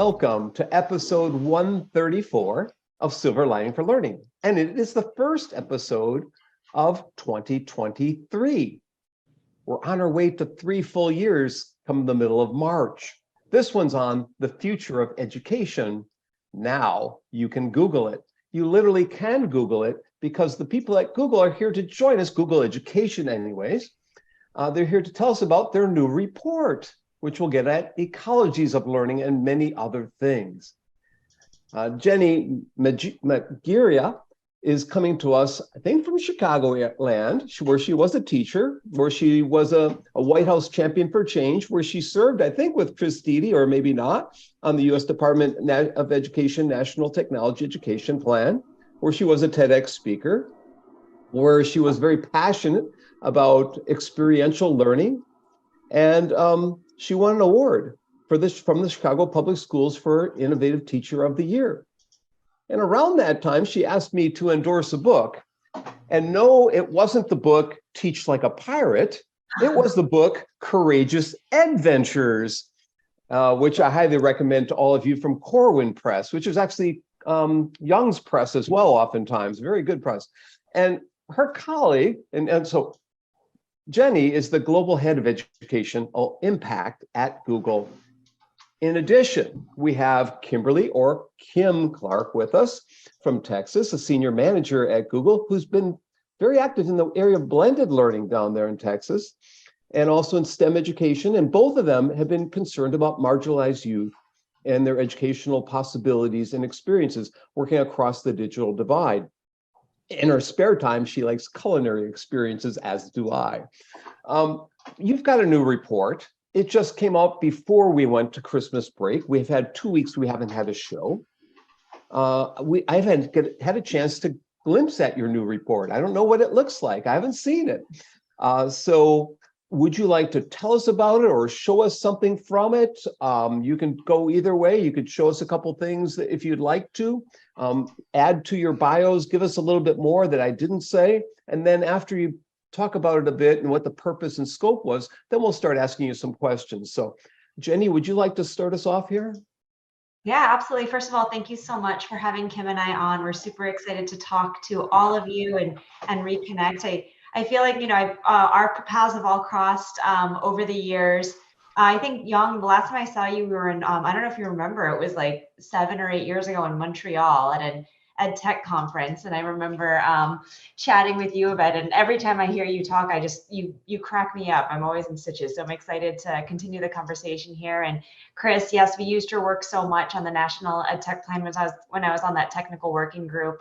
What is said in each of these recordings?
welcome to episode 134 of Silver Lining for Learning. And it is the first episode of 2023. We're on our way to 3 full years come the middle of March. This one's on the future of education. Now you can Google it. You literally can Google it because the people at Google are here to join us, Google Education anyways. They're here to tell us about their new report, which we'll get at ecologies of learning and many other things. Jennie Magiera is coming to us, I think, from Chicagoland, where she was a teacher, where she was a White House champion for change, where she served, I think, with Chris Dede, or maybe not, on the U.S. Department of Education National Technology Education Plan, where she was a TEDx speaker, where she was very passionate about experiential learning. And she won an award for this from the Chicago Public Schools for Innovative Teacher of the Year. And around that time, she asked me to endorse a book. And no, it wasn't the book Teach Like a Pirate. It was the book Courageous Adventures, which I highly recommend to all of you, from Corwin Press, which is actually Young's press as well, oftentimes, very good press. And her colleague, and so Jennie is the global head of educational impact at Google. In addition, we have Kimberly, or Kim Clark, with us from Texas, a senior manager at Google, who's been very active in the area of blended learning down there in Texas, and also in STEM education. And both of them have been concerned about marginalized youth and their educational possibilities and experiences working across the digital divide. In her spare time, she likes culinary experiences, as do I. You've got a new report. It just came out before we went to Christmas break. We've had 2 weeks we haven't had a show. I haven't had a chance to glimpse at your new report. I don't know what it looks like. I haven't seen it. So would you like to tell us about it or show us something from it? You can go either way. You could show us a couple things if you'd like to. Add to your bios, give us a little bit more that I didn't say. And then after you talk about it a bit and what the purpose and scope was, then we'll start asking you some questions. So Jennie, would you like to start us off here? Yeah, absolutely. First of all, thank you so much for having Kim and I on. We're super excited to talk to all of you and reconnect. I feel like, our paths have all crossed over the years. I think, Young, the last time I saw you, we were in, I don't know if you remember, it was like 7 or 8 years ago in Montreal at an ed tech conference. And I remember chatting with you about it. And every time I hear you talk, you crack me up. I'm always in stitches. So I'm excited to continue the conversation here. And Chris, yes, we used your work so much on the National Ed Tech Plan when I was on that technical working group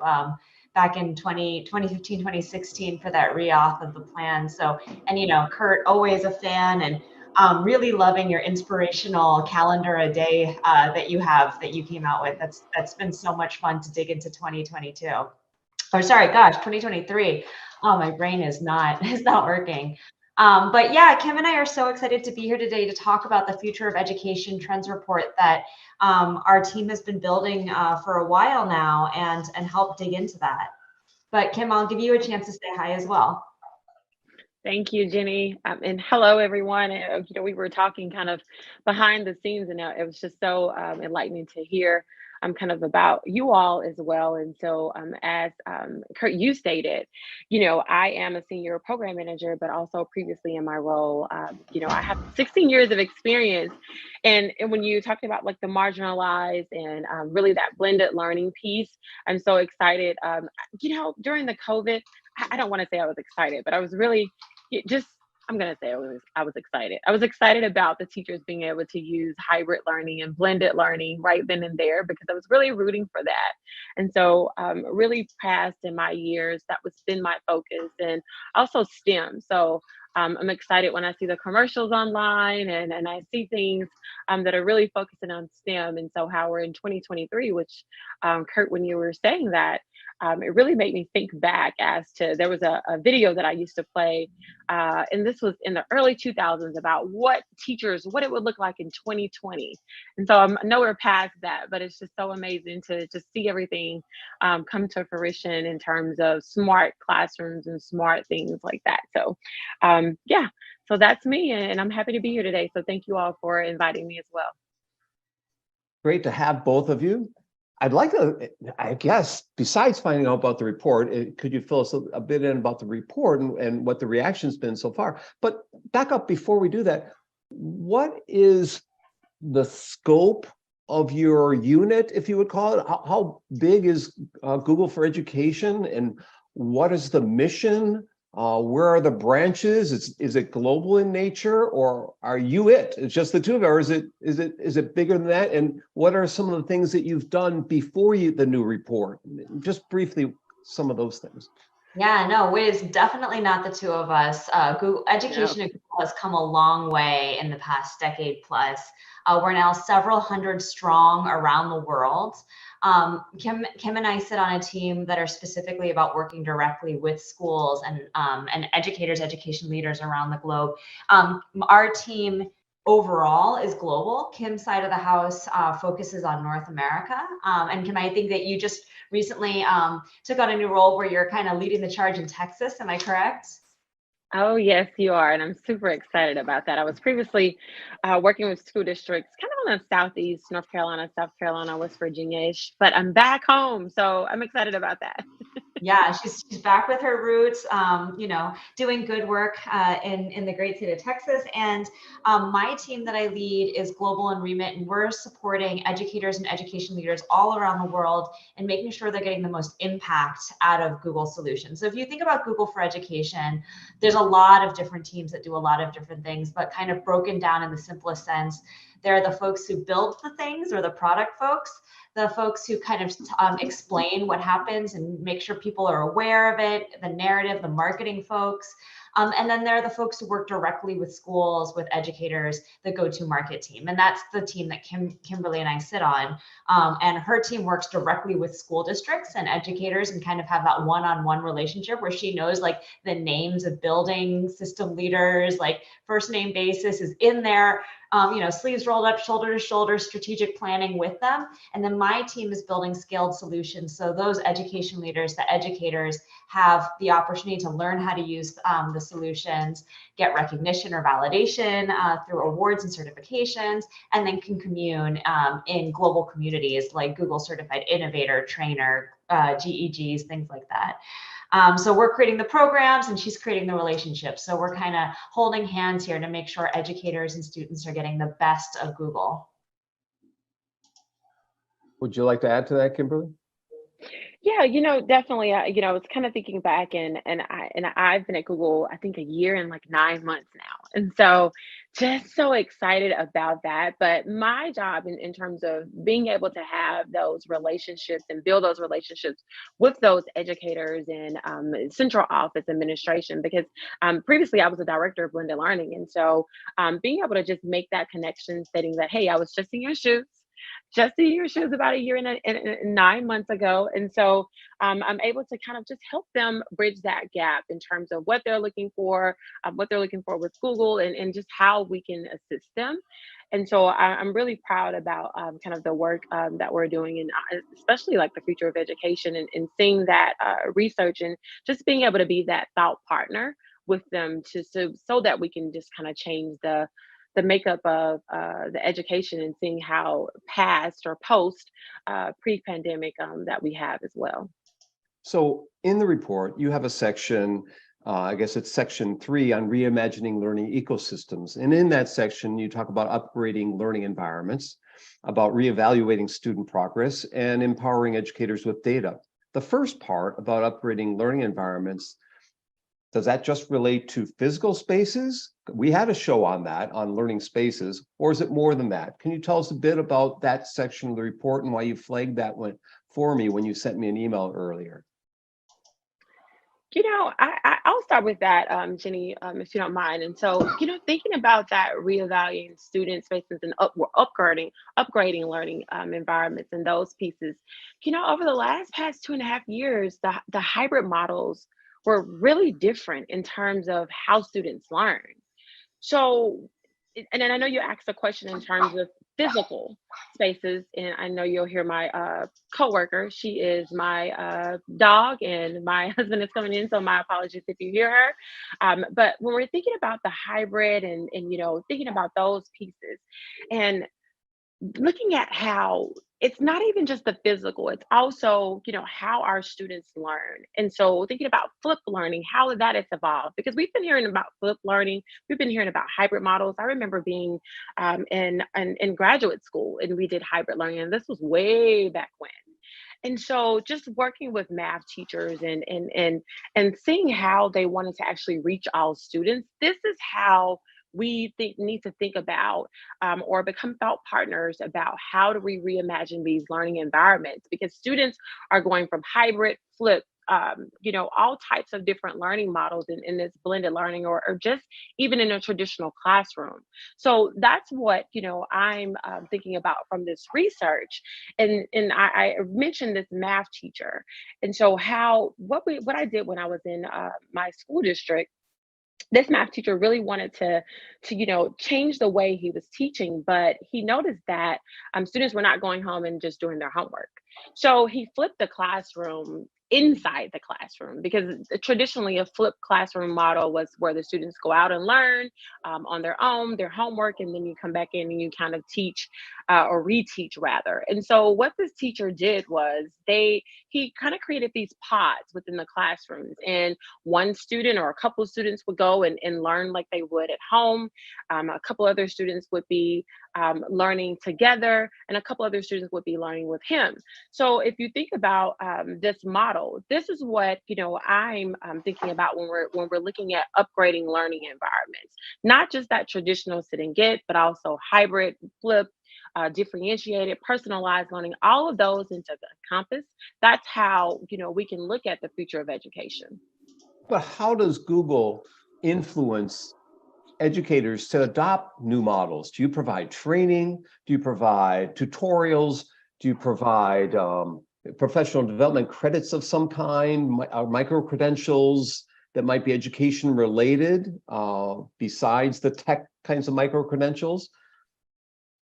back in 2015, 2016 for that reauth of the plan. So, and Kurt, always a fan, and really loving your inspirational calendar a day that you came out with. That's been so much fun to dig into 2022. Or sorry, gosh, 2023. Oh, my brain is not working. But yeah, Kim and I are so excited to be here today to talk about the Future of Education Trends Report that our team has been building for a while now, and help dig into that. But Kim, I'll give you a chance to say hi as well. Thank you, Jennie. And hello, everyone. We were talking kind of behind the scenes, and it was just so enlightening to hear kind of about you all as well. And so as Kurt, you stated, I am a senior program manager, but also previously in my role, I have 16 years of experience. And when you talked about like the marginalized and really that blended learning piece, I'm so excited. During the COVID, I don't want to say I was excited, but I was really I'm going to say I was excited. I was excited about the teachers being able to use hybrid learning and blended learning right then and there, because I was really rooting for that. And so really past in my years, that was been my focus, and also STEM. So I'm excited when I see the commercials online and I see things that are really focusing on STEM. And so how we're in 2023, which Kurt, when you were saying that, it really made me think back as to, there was a video that I used to play, and this was in the early 2000s, about what it would look like in 2020. And so I know we're past that, but it's just so amazing to just see everything come to fruition in terms of smart classrooms and smart things like that. So yeah, so that's me, and I'm happy to be here today. So thank you all for inviting me as well. Great to have both of you. I'd like to, I guess, besides finding out about the report, could you fill us a bit in about the report and what the reaction's been so far? But back up before we do that, what is the scope of your unit, if you would call it? How big is Google for Education, and what is the mission? Where are the branches? Is it global in nature, or are you it? It's just the two of you, or is it bigger than that? And what are some of the things that you've done before the new report? Just briefly, some of those things. Yeah, no, it is definitely not the two of us. Google education at Google has come a long way in the past decade plus. We're now several hundred strong around the world. Kim and I sit on a team that are specifically about working directly with schools and educators, education leaders around the globe. Our team overall is global. Kim's side of the house focuses on North America. And Kim, I think that you just recently took on a new role where you're kind of leading the charge in Texas. Am I correct? Oh, yes, you are. And I'm super excited about that. I was previously working with school districts kind of on the Southeast, North Carolina, South Carolina, West Virginia-ish, but I'm back home. So I'm excited about that. Yeah, she's back with her roots, doing good work in the great state of Texas. And my team that I lead is Global and Remit, and we're supporting educators and education leaders all around the world and making sure they're getting the most impact out of Google solutions. So if you think about Google for Education, there's a lot of different teams that do a lot of different things, but kind of broken down in the simplest sense. They're the folks who build the things, or the product folks, the folks who kind of explain what happens and make sure people are aware of it, the narrative, the marketing folks. And then there are the folks who work directly with schools, with educators, the go-to-market team. And that's the team that Kimberly and I sit on. And her team works directly with school districts and educators and kind of have that one-on-one relationship where she knows like the names of building system leaders, like first name basis is in there. Sleeves rolled up, shoulder to shoulder, strategic planning with them. And then my team is building scaled solutions. So those education leaders, the educators, have the opportunity to learn how to use the solutions, get recognition or validation through awards and certifications, and then can commune in global communities like Google Certified Innovator, Trainer, GEGs, things like that. So we're creating the programs and she's creating the relationships. So we're kind of holding hands here to make sure educators and students are getting the best of Google. Would you like to add to that, Kimberly? Yeah, definitely. I was kind of thinking back, and I've been at Google, I think, a year and like 9 months now, and so just so excited about that. But my job in terms of being able to have those relationships and build those relationships with those educators and central office administration, because previously I was a director of blended learning, and so being able to just make that connection, stating that, hey, I was just in your shoes about a year and 9 months ago. And so I'm able to kind of just help them bridge that gap in terms of what they're looking for with Google, and just how we can assist them. And so I'm really proud about kind of the work that we're doing, and especially like the future of education, and seeing that research, and just being able to be that thought partner with them so that we can just kind of change the makeup of the education, and seeing how past or post pre-pandemic that we have as well. So in the report, you have a section, I guess it's section 3 on reimagining learning ecosystems. And in that section, you talk about upgrading learning environments, about reevaluating student progress, and empowering educators with data. The first part about upgrading learning environments, does that just relate to physical spaces? We had a show on that, on learning spaces, or is it more than that? Can you tell us a bit about that section of the report and why you flagged that one for me when you sent me an email earlier? I'll start with that, Jenny, if you don't mind. And so, thinking about that, reevaluating student spaces and upgrading learning environments and those pieces, over the past 2.5 years, the hybrid models were really different in terms of how students learn. So, and then I know you asked a question in terms of physical spaces, and I know you'll hear my coworker. She is my dog, and my husband is coming in, so my apologies if you hear her. But when we're thinking about the hybrid, and thinking about those pieces, and looking at how it's not even just the physical, it's also, how our students learn. And so thinking about flipped learning, how that has evolved, because we've been hearing about flipped learning, we've been hearing about hybrid models. I remember being in graduate school and we did hybrid learning, and this was way back when. And so just working with math teachers and seeing how they wanted to actually reach all students, this is how need to think about or become thought partners about how do we reimagine these learning environments, because students are going from hybrid, flip, all types of different learning models in this blended learning, or just even in a traditional classroom. So that's what, I'm thinking about from this research. And I mentioned this math teacher. And so what I did when I was in my school district, this math teacher really wanted to change the way he was teaching, but he noticed that students were not going home and just doing their homework. So he flipped the classroom inside the classroom, because traditionally a flipped classroom model was where the students go out and learn on their own, their homework, and then you come back in and you kind of teach or reteach rather. And so what this teacher did was he kind of created these pods within the classrooms, and one student or a couple of students would go and learn like they would at home. A couple other students would be learning together, and a couple other students would be learning with him. So if you think about this model, this is what I'm thinking about when we're looking at upgrading learning environments. Not just that traditional sit and get, but also hybrid, flip, differentiated, personalized learning, all of those into the compass. That's how we can look at the future of education. But how does Google influence educators to adopt new models? Do you provide training? Do you provide tutorials? Do you provide professional development credits of some kind, micro credentials that might be education related besides the tech kinds of micro credentials?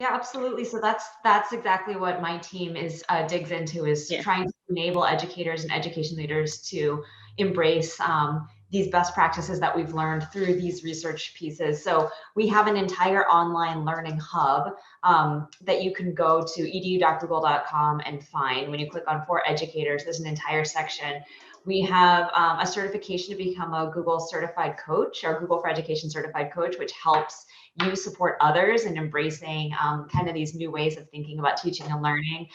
Yeah, absolutely. So that's exactly what my team is digs into, is trying to enable educators and education leaders to embrace these best practices that we've learned through these research pieces. So we have an entire online learning hub that you can go to edu.google.com and find. When you click on For Educators, there's an entire section. We have a certification to become a Google certified coach, or Google for Education certified coach, which helps you support others in embracing kind of these new ways of thinking about teaching and learning.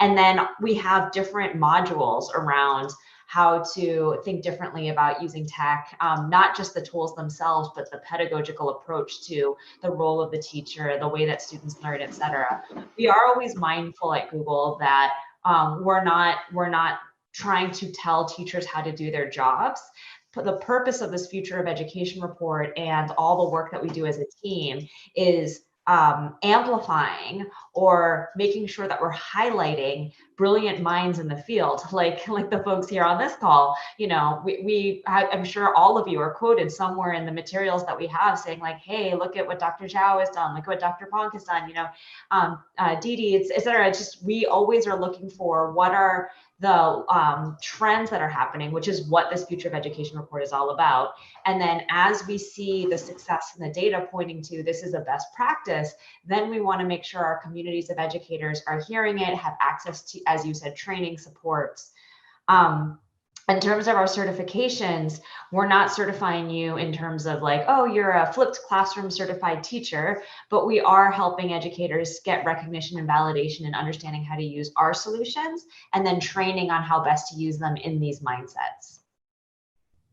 And then we have different modules around how to think differently about using tech, not just the tools themselves, but the pedagogical approach to the role of the teacher, the way that students learn, et cetera. We are always mindful at Google that we're not trying to tell teachers how to do their jobs. But the purpose of this Future of Education report and all the work that we do as a team is amplifying or making sure that we're highlighting brilliant minds in the field, like the folks here on this call. I'm sure all of you are quoted somewhere in the materials that we have saying like, hey, look at what Dr. Zhao has done, look at what Dr. Ponk has done, Didi, et cetera. It's just, we always are looking for what are the trends that are happening, which is what this Future of Education report is all about. And then as we see the success and the data pointing to this is a best practice, then we want to make sure our communities of educators are hearing it, have access to, as you said, training supports. In terms of our certifications, we're not certifying you in terms of like, oh, you're a flipped classroom certified teacher, but we are helping educators get recognition and validation and understanding how to use our solutions, and then training on how best to use them in these mindsets.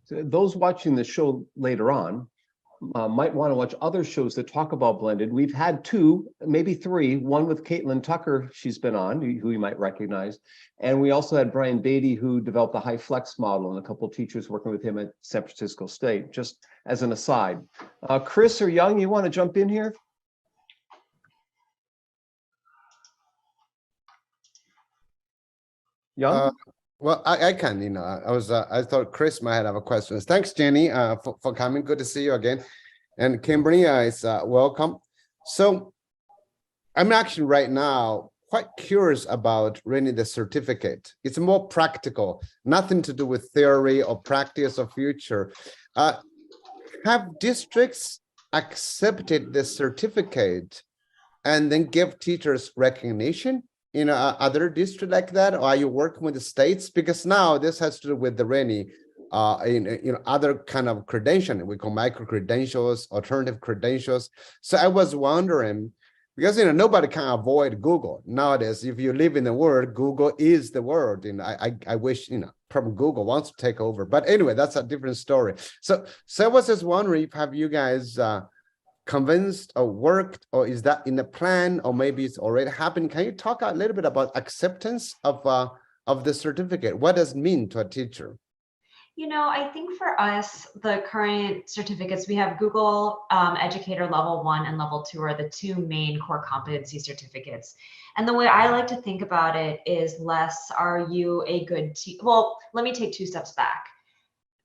So those watching the show later on might want to watch other shows that talk about blended. We've had two, maybe three, one with Caitlin Tucker, she's been on, who you might recognize. And we also had Brian Beatty, who developed the high flex model, and a couple of teachers working with him at San Francisco State, just as an aside. Chris or Young, you want to jump in here? Young? Well, I can, I thought Chris might have a question. Thanks, Jenny, for coming. Good to see you again. And Kimberly is welcome. So I'm actually right now quite curious about reading the certificate. It's more practical, nothing to do with theory or practice or future. Have districts accepted the certificate and then give teachers recognition in other district like that? Or are you working with the states? Because now this has to do with the Rennie, other kind of credential, we call micro credentials, alternative credentials. So I was wondering, because nobody can avoid Google nowadays. If you live in the world, Google is the world. And I wish probably Google wants to take over. But anyway, that's a different story. So I was just wondering, if have you guys convinced or worked, or is that in the plan, or maybe it's already happened? Can you talk a little bit about acceptance of the certificate? What does it mean to a teacher? I think for us, the current certificates, we have Google Educator Level 1 and Level 2 are the two main core competency certificates. And the way I like to think about it is less, are you a good teacher? Well, let me take 2 steps back.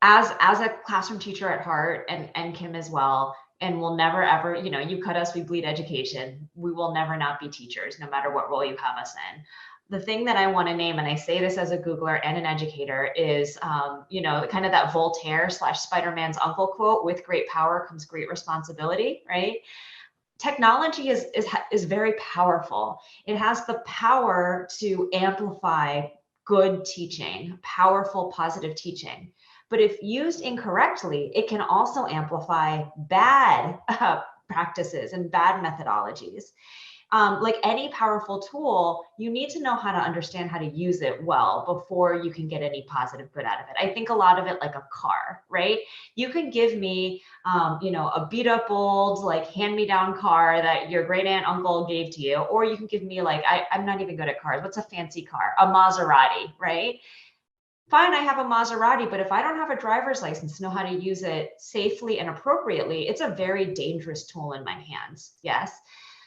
As a classroom teacher at heart, and Kim as well, and we'll never ever, you cut us, we bleed education. We will never not be teachers, no matter what role you have us in. The thing that I want to name, and I say this as a Googler and an educator, is, kind of that Voltaire / Spider-Man's uncle quote, with great power comes great responsibility, right? Technology is very powerful. It has the power to amplify good teaching, powerful, positive teaching. But if used incorrectly, it can also amplify bad practices and bad methodologies. Like any powerful tool, you need to know how to understand how to use it well before you can get any positive good out of it. I think a lot of it like a car, right? You can give me, a beat up old, like hand-me-down car that your great aunt uncle gave to you, or you can give me like, I'm not even good at cars. What's a fancy car? A Maserati, right? Fine, I have a Maserati, but if I don't have a driver's license to know how to use it safely and appropriately, it's a very dangerous tool in my hands. Yes.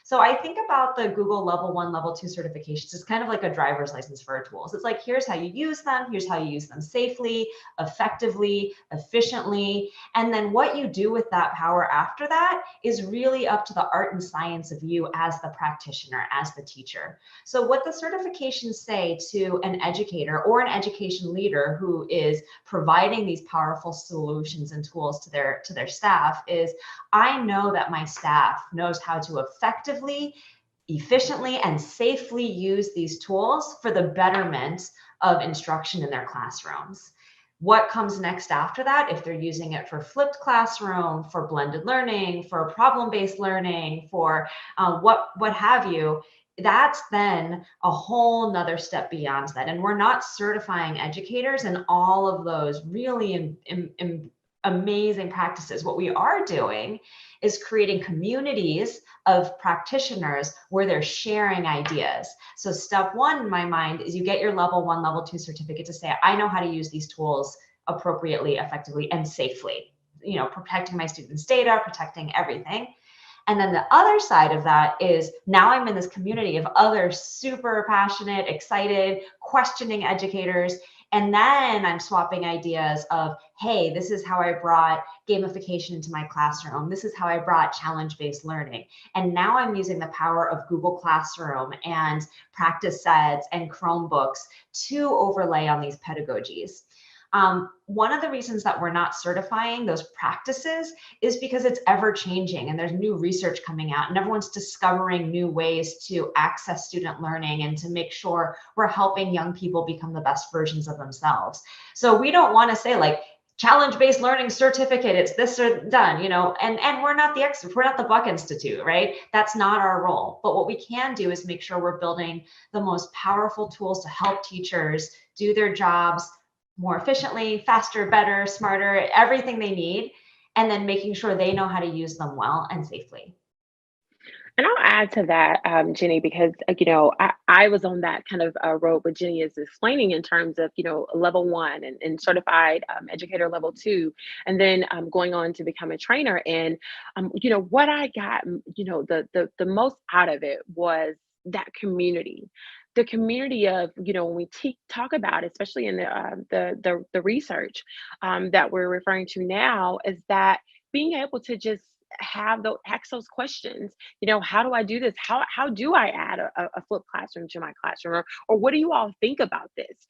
So I think about the Google Level 1, Level 2 certifications. It's kind of like a driver's license for our tools. It's like, here's how you use them. Here's how you use them safely, effectively, efficiently. And then what you do with that power after that is really up to the art and science of you as the practitioner, as the teacher. So what the certifications say to an educator or an education leader who is providing these powerful solutions and tools to their staff is, I know that my staff knows how to effectively, efficiently, and safely use these tools for the betterment of instruction in their classrooms. What comes next after that, if they're using it for flipped classroom, for blended learning, for problem-based learning, for what have you, that's then a whole nother step beyond that. And we're not certifying educators in all of those really amazing practices. What we are doing is creating communities of practitioners where they're sharing ideas. So step 1 in my mind is you get your Level 1, Level 2 certificate to say, I know how to use these tools appropriately, effectively, and safely, protecting my students' data, protecting everything. And then the other side of that is now I'm in this community of other super passionate, excited, questioning educators. And then I'm swapping ideas of, hey, this is how I brought gamification into my classroom. This is how I brought challenge-based learning. And now I'm using the power of Google Classroom and practice sets and Chromebooks to overlay on these pedagogies. One of the reasons that we're not certifying those practices is because it's ever changing and there's new research coming out and everyone's discovering new ways to access student learning and to make sure we're helping young people become the best versions of themselves. So we don't want to say like, challenge-based learning certificate, it's this or done, and we're not the experts, we're not the Buck Institute, right? That's not our role. But what we can do is make sure we're building the most powerful tools to help teachers do their jobs more efficiently, faster, better, smarter, everything they need, and then making sure they know how to use them well and safely. And I'll add to that, Jenny, because I was on that kind of road what Jenny is explaining in terms of level 1 and certified educator level 2, and then going on to become a trainer. And what I got, the most out of it was that community. The community of when we talk about, especially in the research that we're referring to now, is that being able to just ask those questions. How do I do this? How do I add a flipped classroom to my classroom? Or what do you all think about this?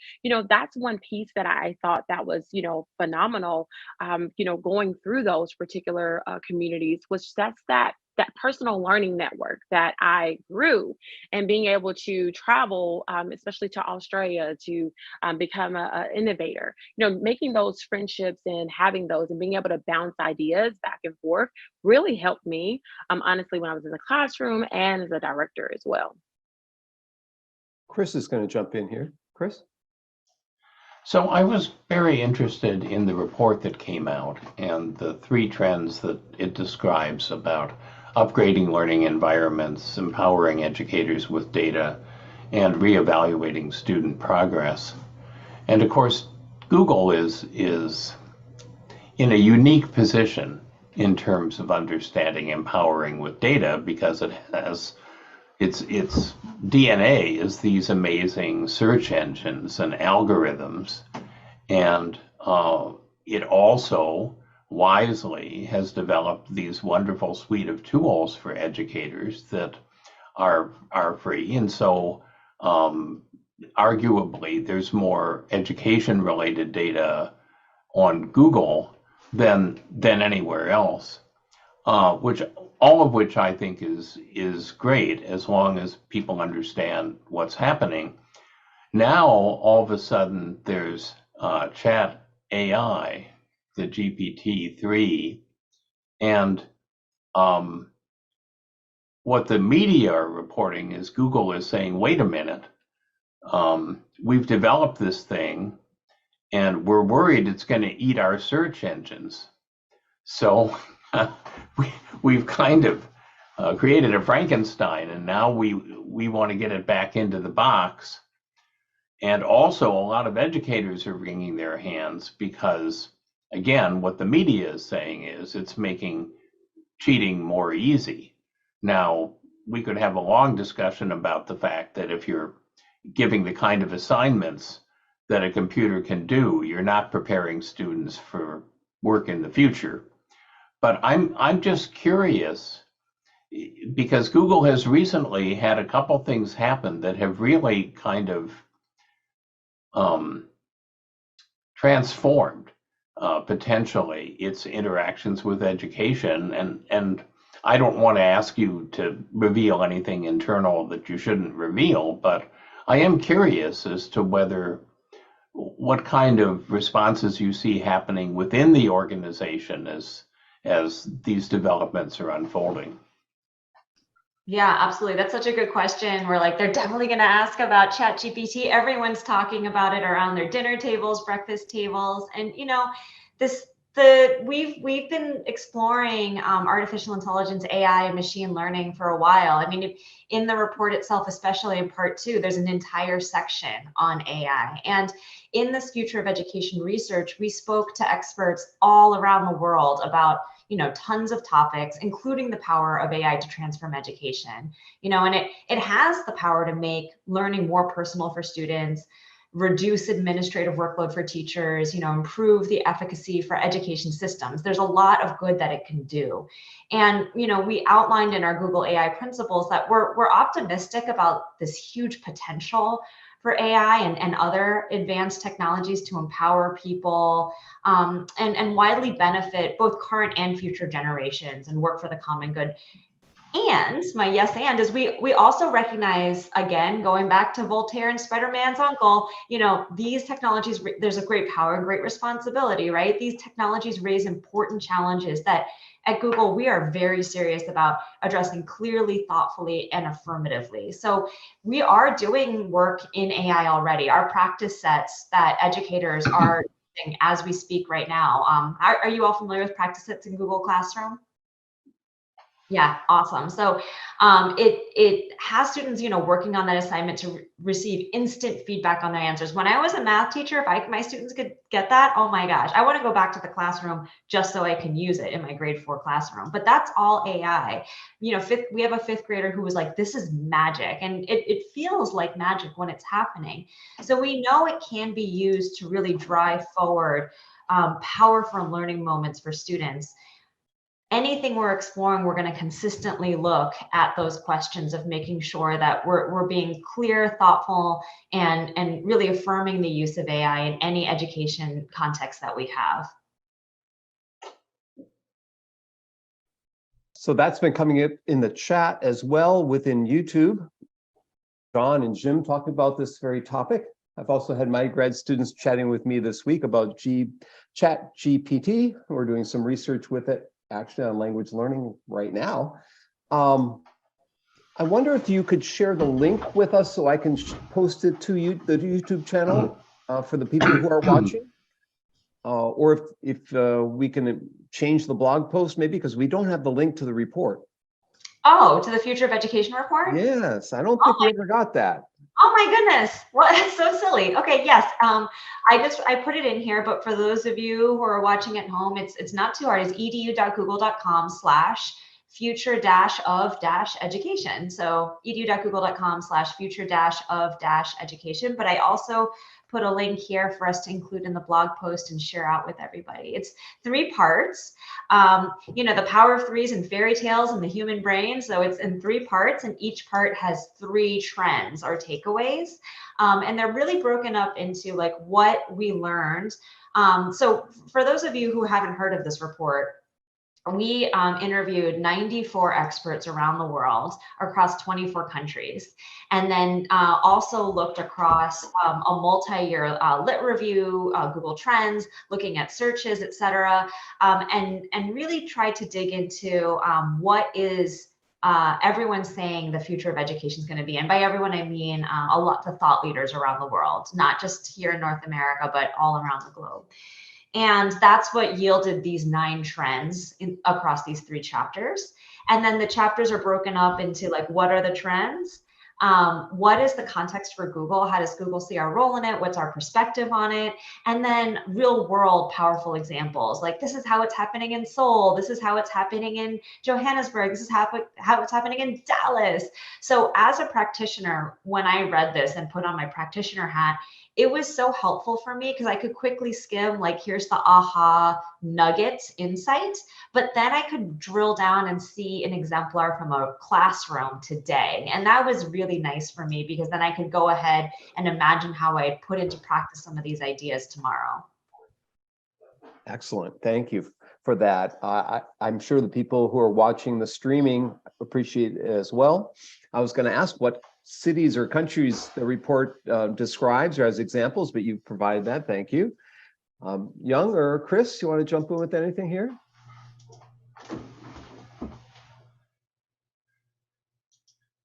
That's one piece that I thought that was phenomenal. Going through those particular communities was that's that that personal learning network that I grew, and being able to travel, especially to Australia, to become a innovator. Making those friendships and having those and being able to bounce ideas back and forth really helped me, honestly, when I was in the classroom and as a director as well. Chris is going to jump in here. Chris? So I was very interested in the report that came out and the three trends that it describes about upgrading learning environments, empowering educators with data, and reevaluating student progress. And of course, Google is in a unique position in terms of understanding empowering with data, because it has its DNA is these amazing search engines and algorithms. And it also wisely has developed these wonderful suite of tools for educators that are free. And so arguably there's more education related data on Google than anywhere else, which all of which I think is great as long as people understand what's happening. Now all of a sudden there's chat AI, the GPT-3, and what the media are reporting is Google is saying, wait a minute, we've developed this thing and we're worried it's going to eat our search engines. So we've kind of created a Frankenstein, and now we want to get it back into the box. And also a lot of educators are wringing their hands because, again, what the media is saying is it's making cheating more easy. Now, we could have a long discussion about the fact that if you're giving the kind of assignments that a computer can do, you're not preparing students for work in the future. But I'm just curious, because Google has recently had a couple things happen that have really kind of transformed potentially its interactions with education. And I don't want to ask you to reveal anything internal that you shouldn't reveal, but I am curious as to what kind of responses you see happening within the organization as these developments are unfolding. Yeah, absolutely. That's such a good question. We're like, they're definitely going to ask about ChatGPT. Everyone's talking about it around their dinner tables, breakfast tables, and we've been exploring artificial intelligence, AI, and machine learning for a while. I mean, in the report itself, especially in part 2, there's an entire section on AI. And in this Future of Education research, we spoke to experts all around the world about tons of topics, including the power of AI to transform education. And it has the power to make learning more personal for students, reduce administrative workload for teachers, improve the efficacy for education systems. There's a lot of good that it can do. And, we outlined in our Google AI principles that we're optimistic about this huge potential for AI and other advanced technologies to empower people and widely benefit both current and future generations and work for the common good. And my yes and is we also recognize, again, going back to Voltaire and Spider-Man's uncle, these technologies, there's a great power and great responsibility, right? These technologies raise important challenges that at Google, we are very serious about addressing clearly, thoughtfully, and affirmatively. So we are doing work in AI already. Our practice sets that educators are using as we speak right now. Are you all familiar with practice sets in Google Classroom? Yeah, awesome. So it has students, working on that assignment to receive instant feedback on their answers. When I was a math teacher, if my students could get that, oh my gosh, I want to go back to the classroom just so I can use it in my grade 4 classroom. But that's all AI. We have a 5th grader who was like, this is magic. And it feels like magic when it's happening. So we know it can be used to really drive forward powerful learning moments for students. Anything we're exploring, we're going to consistently look at those questions of making sure that we're being clear, thoughtful, and really affirming the use of AI in any education context that we have. So that's been coming up in the chat as well within YouTube. John and Jim talking about this very topic. I've also had my grad students chatting with me this week about Chat GPT. We're doing some research with it actually on language learning right now. I wonder if you could share the link with us so I can post it to you, the YouTube channel, for the people who are watching. Or if we can change the blog post maybe, because we don't have the link to the report. Oh, to the Future of Education report? Yes, I don't think we ever got that. Oh my goodness, well, that's so silly. Okay, yes, I put it in here, but for those of you who are watching at home, it's not too hard. It's edu.google.com/future-of-education. So edu.google.com/future-of-education. But I also put a link here for us to include in the blog post and share out with everybody. It's 3 parts. The power of threes and fairy tales and the human brain. So it's in 3 parts, and each part has 3 trends or takeaways. And they're really broken up into like what we learned. So for those of you who haven't heard of this report, we interviewed 94 experts around the world across 24 countries, and then also looked across a multi-year lit review, Google Trends, looking at searches, etc., and really tried to dig into what is everyone saying the future of education is going to be. And by everyone, I mean a lot of thought leaders around the world, not just here in North America, but all around the globe. And that's what yielded these 9 trends across these 3 chapters. And then the chapters are broken up into like, what are the trends? What is the context for Google? How does Google see our role in it? What's our perspective on it? And then real world powerful examples, like this is how it's happening in Seoul. This is how it's happening in Johannesburg. This is how it's happening in Dallas. So as a practitioner, when I read this and put on my practitioner hat, it was so helpful for me because I could quickly skim, like, here's the aha nuggets insight, but then I could drill down and see an exemplar from a classroom today. And that was really nice for me because then I could go ahead and imagine how I'd put into practice some of these ideas tomorrow. Excellent. Thank you for that. I'm sure the people who are watching the streaming appreciate it as well. I was going to ask what cities or countries the report describes or as examples, but you provided that. Thank you. Young or Chris, you want to jump in with anything here?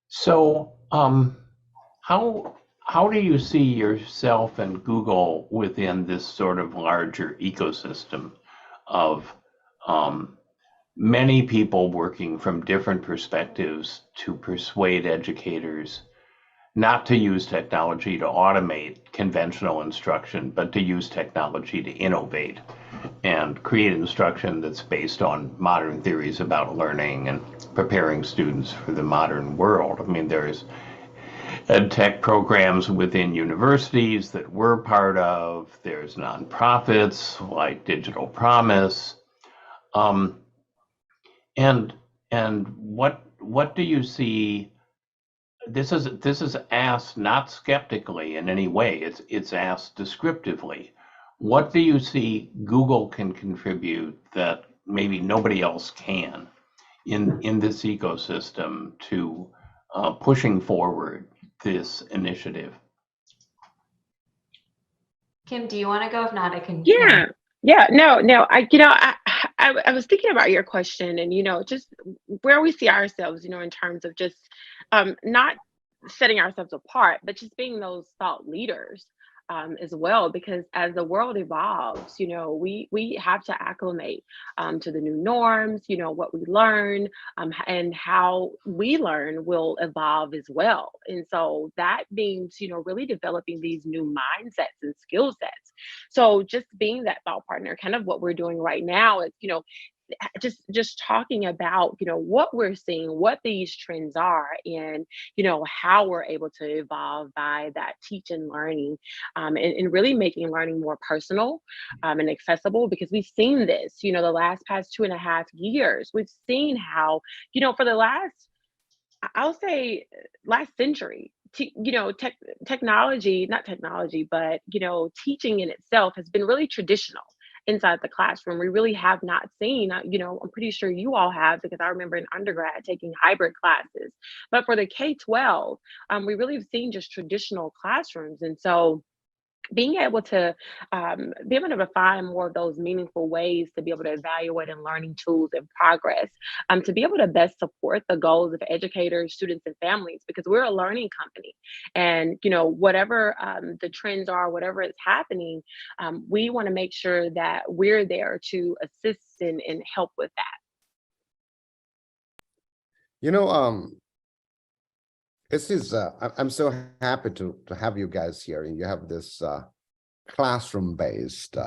So how do you see yourself and Google within this sort of larger ecosystem of many people working from different perspectives to persuade educators not to use technology to automate conventional instruction, but to use technology to innovate and create instruction that's based on modern theories about learning and preparing students for the modern world? I mean, there's ed tech programs within universities that we're part of. There's nonprofits like Digital Promise. And what do you see? This is asked not skeptically in any way. It's asked descriptively. What do you see Google can contribute that maybe nobody else can in this ecosystem to pushing forward this initiative? Kim, do you want to go? If not, I can. Yeah. No. I was thinking about your question and, just where we see ourselves, in terms of just not setting ourselves apart, but just being those thought leaders as well, because as the world evolves, we have to acclimate to the new norms, what we learn and how we learn will evolve as well. And so that means, really developing these new mindsets and skill sets. So just being that thought partner, kind of what we're doing right now is, just talking about what we're seeing, what these trends are, and how we're able to evolve by that teach and learning, and really making learning more personal and accessible, because we've seen this the past 2.5 years. We've seen how for the last, I'll say, last century, technology, not technology, but teaching in itself has been really traditional. inside the classroom. We really have not seen, I'm pretty sure you all have, because I remember in undergrad taking hybrid classes. But for the K-12, we really have seen just traditional classrooms. And so being able to be able to find more of those meaningful ways to be able to evaluate and learning tools and progress, to be able to best support the goals of educators, students, and families, because we're a learning company. And whatever the trends are, whatever is happening, we want to make sure that we're there to assist and help with that. This is I'm so happy to have you guys here, and you have this classroom based,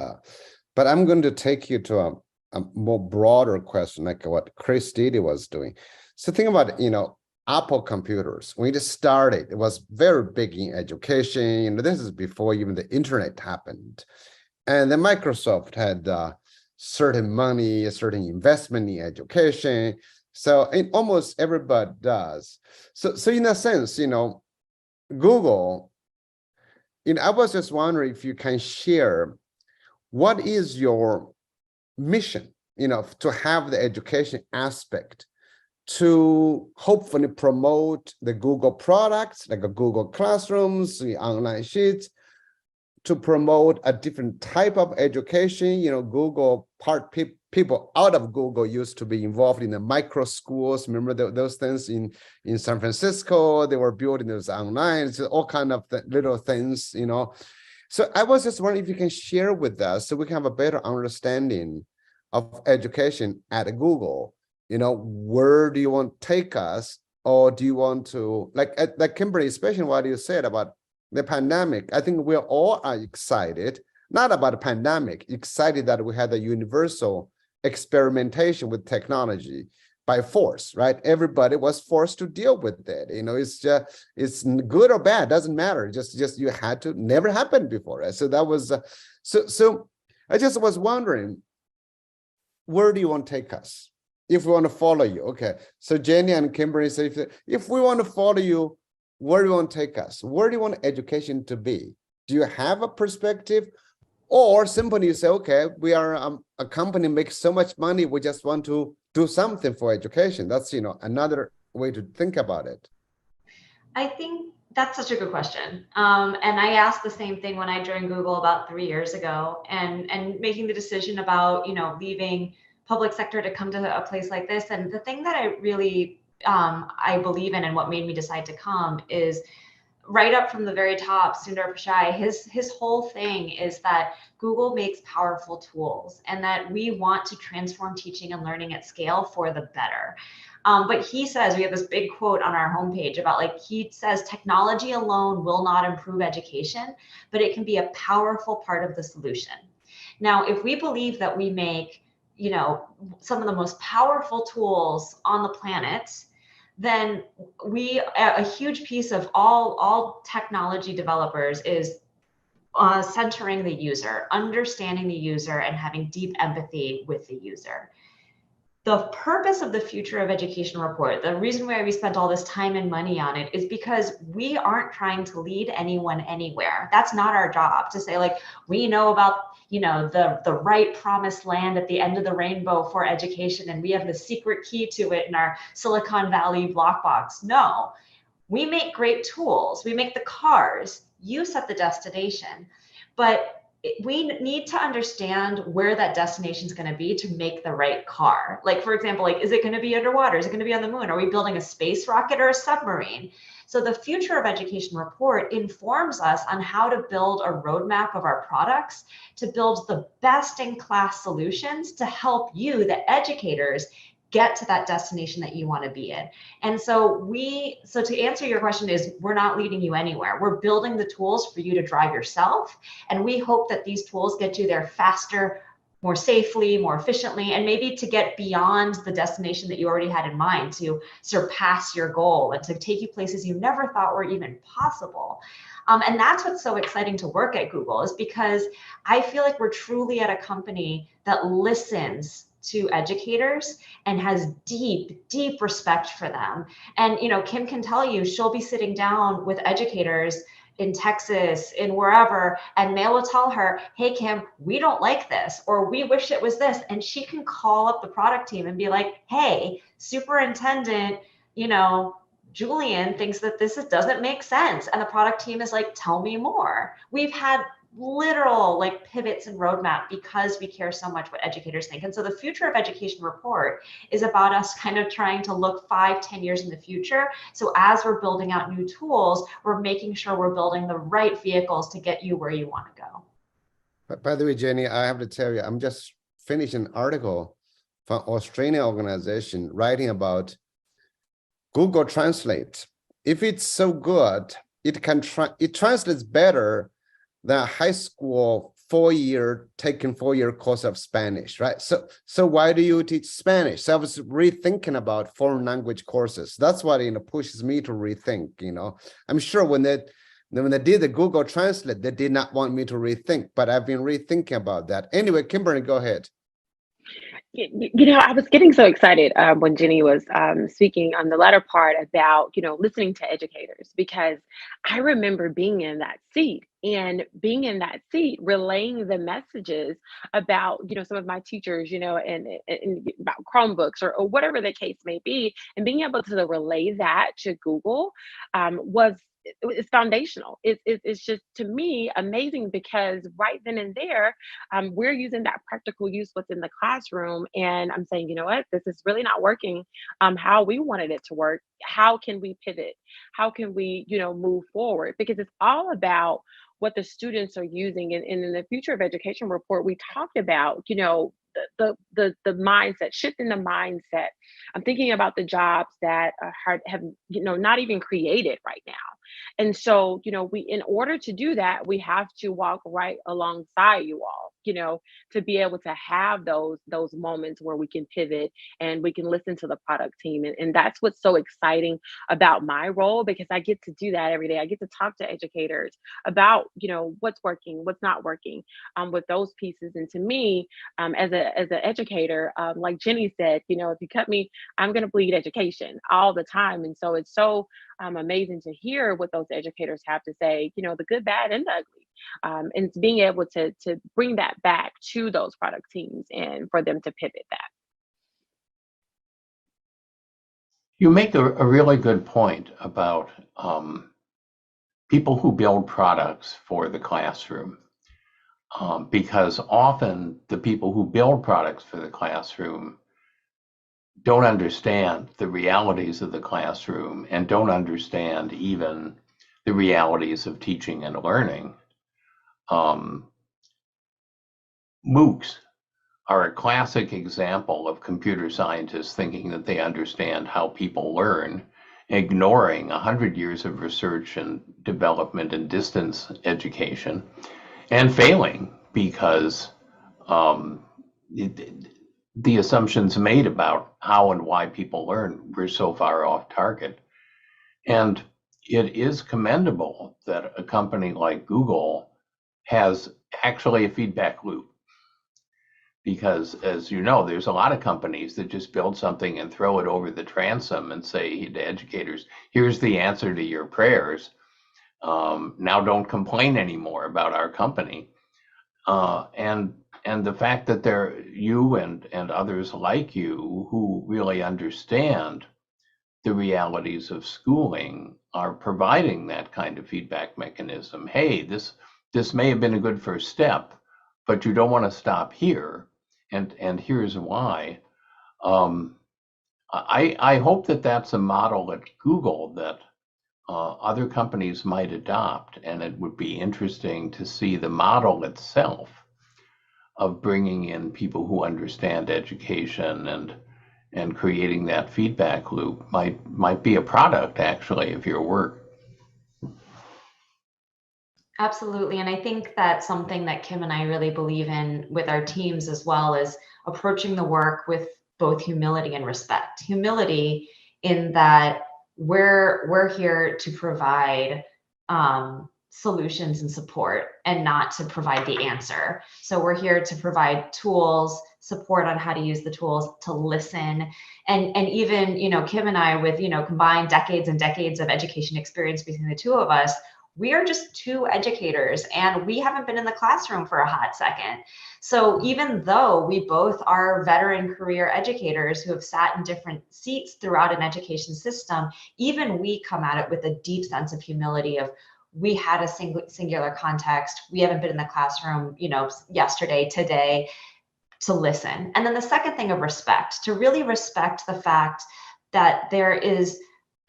but I'm going to take you to a more broader question, like what Chris Didi was doing. So think about, Apple computers. When it started, it was very big in education. This is before even the internet happened, and then Microsoft had certain money, a certain investment in education. So almost everybody does. So in a sense, Google, I was just wondering if you can share what is your mission, to have the education aspect to hopefully promote the Google products, like a Google Classrooms, the online sheets, to promote a different type of education. Google people out of Google used to be involved in the micro schools. Remember those things in San Francisco? They were building those online, so all kind of little things, So I was just wondering if you can share with us so we can have a better understanding of education at Google. Where do you want to take us? Or do you want to, like Kimberly, especially what you said about the pandemic? I think we all are excited, not about the pandemic, excited that we had a universal experimentation with technology by force, right? Everybody was forced to deal with it. It's good or bad, doesn't matter. Just you had to, never happened before, right? So that was, so I just was wondering, where do you want to take us? If we want to follow you, okay. So Jennie and Kimberly say, if we want to follow you, where do you want to take us? Where do you want education to be? Do you have a perspective? Or simply you say, okay, we are a company makes so much money, we just want to do something for education. That's, another way to think about it. I think that's such a good question. And I asked the same thing when I joined Google about 3 years ago, and making the decision about, leaving public sector to come to a place like this. And the thing that I really, I believe in, and what made me decide to come, is right up from the very top, Sundar Pichai, his whole thing is that Google makes powerful tools, and that we want to transform teaching and learning at scale for the better. But he says, we have this big quote on our homepage about, he says, technology alone will not improve education, but it can be a powerful part of the solution. Now, if we believe that we make, some of the most powerful tools on the planet, then a huge piece of all technology developers is centering the user, understanding the user, and having deep empathy with the user. The purpose of the Future of Education report, the reason why we spent all this time and money on it, is because we aren't trying to lead anyone anywhere. That's not our job, to say we know about the right promised land at the end of the rainbow for education, and we have the secret key to it in our Silicon Valley block box. No, we make great tools. We make the cars. You set the destination, but we need to understand where that destination is going to be to make the right car. For example, is it going to be underwater? Is it going to be on the moon? Are we building a space rocket or a submarine? So the Future of Education report informs us on how to build a roadmap of our products, to build the best in class solutions to help you, the educators, get to that destination that you want to be in. And so to answer your question is, we're not leading you anywhere. We're building the tools for you to drive yourself. And we hope that these tools get you there faster, more safely, more efficiently, and maybe to get beyond the destination that you already had in mind, to surpass your goal and to take you places you never thought were even possible. And that's what's so exciting to work at Google, is because I feel like we're truly at a company that listens to educators and has deep, deep respect for them. And Kim can tell you, she'll be sitting down with educators in Texas, in wherever, and they will tell her, hey, Kim, we don't like this, or we wish it was this. And she can call up the product team and be like, hey, superintendent, Julian thinks that this doesn't make sense. And the product team is like, tell me more. We've had literal like pivots and roadmap because we care so much what educators think. And so the Future of Education report is about us kind of trying to look 5-10 years in the future. So as we're building out new tools, we're making sure we're building the right vehicles to get you where you want to go. By the way, Jenny, I have to tell you, I'm just finishing an article from Australian organization writing about Google Translate. If it's so good, it translates better than high school 4-year course of Spanish, right? So why do you teach Spanish? So I was rethinking about foreign language courses. That's what pushes me to rethink. I'm sure when they did the Google Translate, they did not want me to rethink, but I've been rethinking about that. Anyway, Kimberly, go ahead. I was getting so excited when Jenny was speaking on the latter part about, listening to educators, because I remember being in that seat relaying the messages about, some of my teachers, and about Chromebooks or whatever the case may be, and being able to relay that to Google it's foundational. It's just, to me, amazing, because right then and there, we're using that practical use within the classroom. And I'm saying, you know what, this is really not working how we wanted it to work. How can we pivot? How can we, move forward? Because it's all about what the students are using. And in the Future of Education report, we talked about, the mindset, shifting the mindset. I'm thinking about the jobs that have not even created right now. And so, in order to do that, we have to walk right alongside you all, to be able to have those moments where we can pivot and we can listen to the product team. And that's what's so exciting about my role, because I get to do that every day. I get to talk to educators about, what's working, what's not working with those pieces. And to me, as an educator, like Jenny said, if you cut me, I'm going to bleed education all the time. And so it's so amazing to hear what those educators have to say, the good, bad, and the ugly. And it's being able to bring that back to those product teams and for them to pivot that. You make a really good point about people who build products for the classroom, because often the people who build products for the classroom don't understand the realities of the classroom and don't understand even the realities of teaching and learning. MOOCs are a classic example of computer scientists thinking that they understand how people learn, ignoring 100 years of research and development in distance education, and failing because the assumptions made about how and why people learn were so far off target. And it is commendable that a company like Google has actually a feedback loop. Because, as you know, there's a lot of companies that just build something and throw it over the transom and say to educators, here's the answer to your prayers. Now don't complain anymore about our company. And the fact that you and others like you who really understand the realities of schooling are providing that kind of feedback mechanism. Hey, this may have been a good first step, but you don't want to stop here. And here's why. I hope that that's a model at Google that other companies might adopt, and it would be interesting to see the model itself of bringing in people who understand education and creating that feedback loop might be a product actually of your work. Absolutely. And I think that's something that Kim and I really believe in with our teams as well, is approaching the work with both humility and respect. Humility in that we're here to provide solutions and support and not to provide the answer. So we're here to provide tools, support on how to use the tools, to listen. And even, Kim and I with, combined decades and decades of education experience between the two of us, we are just two educators and we haven't been in the classroom for a hot second. So even though we both are veteran career educators who have sat in different seats throughout an education system, even we come at it with a deep sense of humility of, we had a singular context. We haven't been in the classroom, yesterday, today, to listen. And then the second thing of respect, to really respect the fact that there is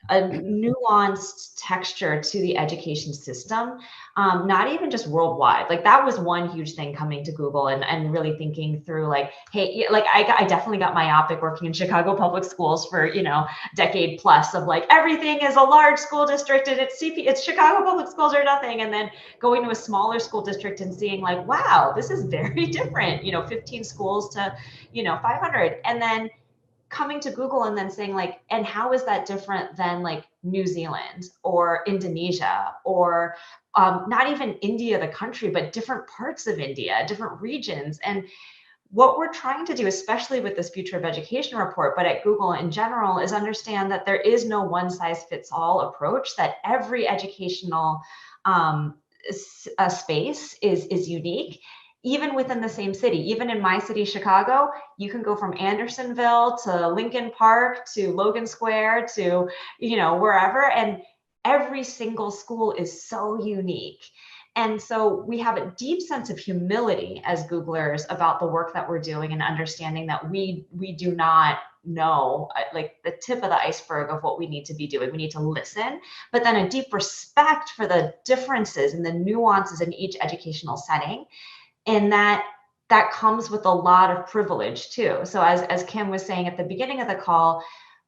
a nuanced texture to the education system, not even just worldwide. Like that was one huge thing coming to Google and really thinking through like, hey, like I definitely got myopic working in Chicago public schools for, decade plus of like, everything is a large school district and it's Chicago public schools or nothing. And then going to a smaller school district and seeing like, wow, this is very different, 15 schools to, 500. And then coming to Google and then saying like, and how is that different than like New Zealand or Indonesia or not even India, the country, but different parts of India, different regions. And what we're trying to do, especially with this Future of Education report, but at Google in general, is understand that there is no one size fits all approach, that every educational space is unique. Even within the same city, even in my city, Chicago, you can go from Andersonville to Lincoln Park to Logan Square to, wherever. And every single school is so unique. And so we have a deep sense of humility as Googlers about the work that we're doing and understanding that we do not know like the tip of the iceberg of what we need to be doing. We need to listen, but then a deep respect for the differences and the nuances in each educational setting. And that comes with a lot of privilege too. So as Kim was saying at the beginning of the call,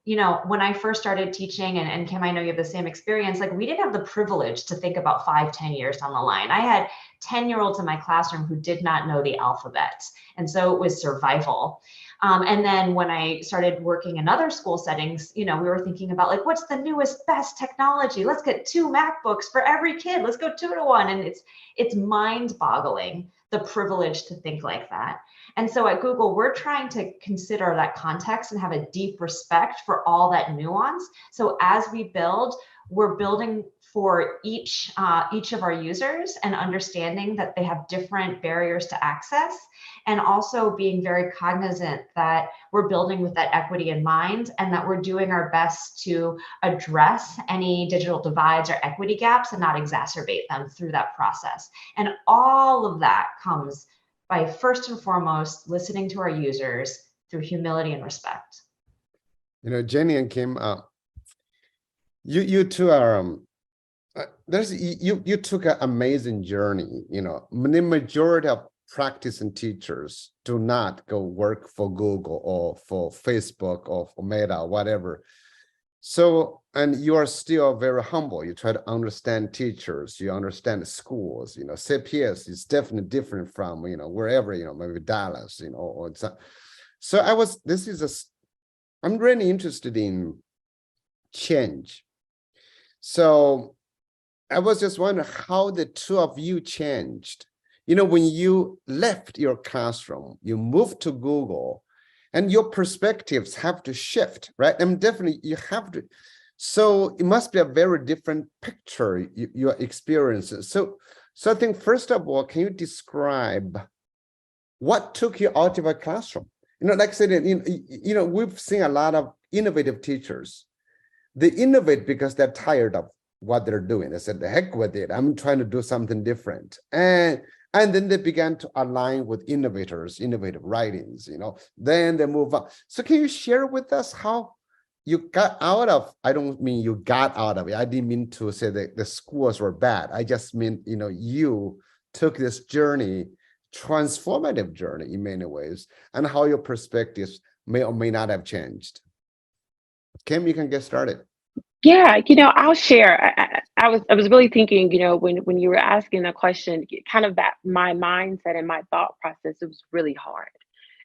when I first started teaching, and Kim, I know you have the same experience, like we didn't have the privilege to think about 5-10 years down the line. I had 10-year-olds in my classroom who did not know the alphabet. And so it was survival. And then when I started working in other school settings, we were thinking about like, what's the newest, best technology? Let's get 2 MacBooks for every kid. Let's go 2 to 1. And it's mind-boggling, the privilege to think like that. And so at Google, we're trying to consider that context and have a deep respect for all that nuance. So as we build, we're building for each of our users and understanding that they have different barriers to access, and also being very cognizant that we're building with that equity in mind and that we're doing our best to address any digital divides or equity gaps and not exacerbate them through that process. And all of that comes by first and foremost listening to our users through humility and respect. Jennie and Kim, you two are you took an amazing journey. The majority of practicing teachers do not go work for Google or for Facebook or for Meta or whatever. So, and you are still very humble. You try to understand teachers, you understand the schools. CPS is definitely different from wherever, maybe Dallas, or it's so I'm really interested in change. So I was just wondering how the two of you changed. When you left your classroom, you moved to Google, and your perspectives have to shift, right? And definitely you have to. So it must be a very different picture, your experiences. So I think, first of all, can you describe what took you out of a classroom? Like I said, we've seen a lot of innovative teachers. They innovate because they're tired of what they're doing. They said, the heck with it, I'm trying to do something different. And then they began to align with innovators, innovative writings, then they move on. So can you share with us how you got out of, I don't mean you got out of it. I didn't mean to say that the schools were bad. I just mean, you took this journey, transformative journey in many ways, and how your perspectives may or may not have changed. Kim, you can get started. Yeah, I'll share. I was really thinking, when you were asking the question, kind of that my mindset and my thought process, it was really hard.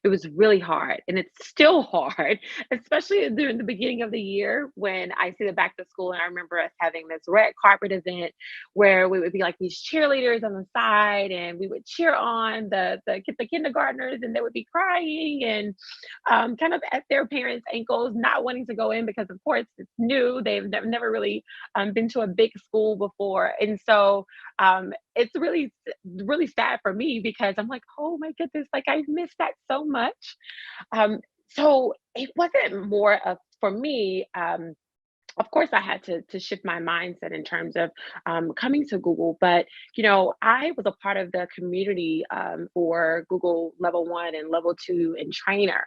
it was really hard, and it's still hard, especially during the beginning of the year when I see the back to school. And I remember us having this red carpet event where we would be like these cheerleaders on the side, and we would cheer on the kindergartners, and they would be crying and kind of at their parents' ankles, not wanting to go in because, of course, it's new. They've never really been to a big school before, and so it's really sad for me because I'm like, oh my goodness, like I missed that so much. So it wasn't more of for me. Of course, I had to shift my mindset in terms of coming to Google. But I was a part of the community for Google Level 1 and Level 2 and Trainer,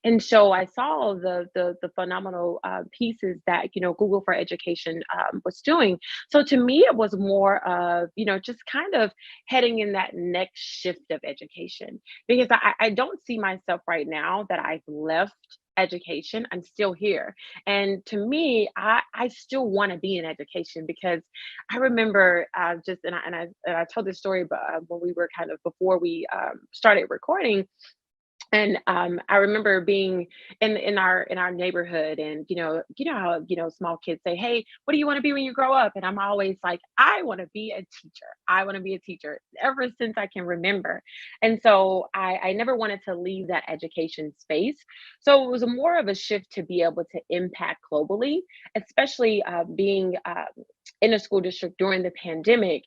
and so I saw the phenomenal pieces that Google for Education was doing. So to me, it was more of just kind of heading in that next shift of education, because I don't see myself right now that I've left education. I'm still here. And to me, I still want to be in education because I remember and I told this story, but when we were kind of before we started recording. And I remember being in our neighborhood, and how small kids say, "Hey, what do you want to be when you grow up?" And I'm always like, "I want to be a teacher. I want to be a teacher." Ever since I can remember, and so I never wanted to leave that education space. So it was more of a shift to be able to impact globally, especially being in a school district during the pandemic.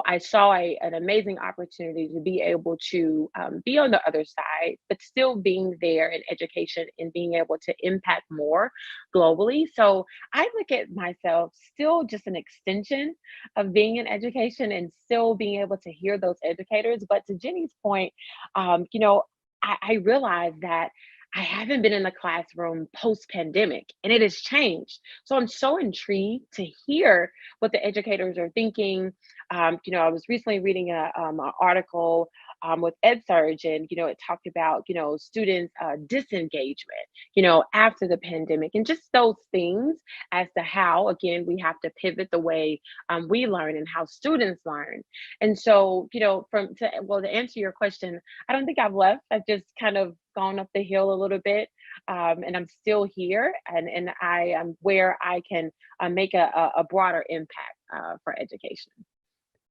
I saw an amazing opportunity to be able to be on the other side, but still being there in education and being able to impact more globally. So I look at myself still just an extension of being in education and still being able to hear those educators. But to Jenny's point, I realized that I haven't been in the classroom post pandemic, and it has changed. So I'm so intrigued to hear what the educators are thinking. I was recently reading an article with EdSurge, and it talked about students disengagement, after the pandemic, and just those things as to how again we have to pivot the way we learn and how students learn. And so to answer your question, I don't think I've left. I've just kind of gone up the hill a little bit, and I'm still here, and I am where I can make a broader impact for education.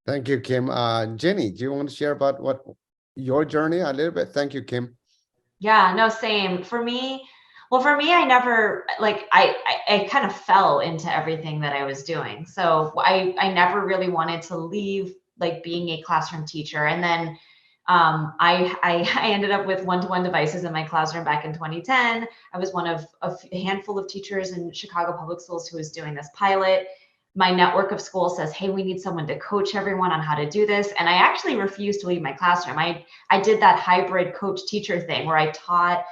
Thank you, Kim. Jenny, do you want to share about what your journey a little bit? Thank you, Kim. Yeah, no, same. For me, I never I kind of fell into everything that I was doing. So I never really wanted to leave like being a classroom teacher. And then I ended up with one-to-one devices in my classroom back in 2010. I was one of a handful of teachers in Chicago Public Schools who was doing this pilot. My network of schools says, hey, we need someone to coach everyone on how to do this. And I actually refused to leave my classroom. I did that hybrid coach teacher thing where I taught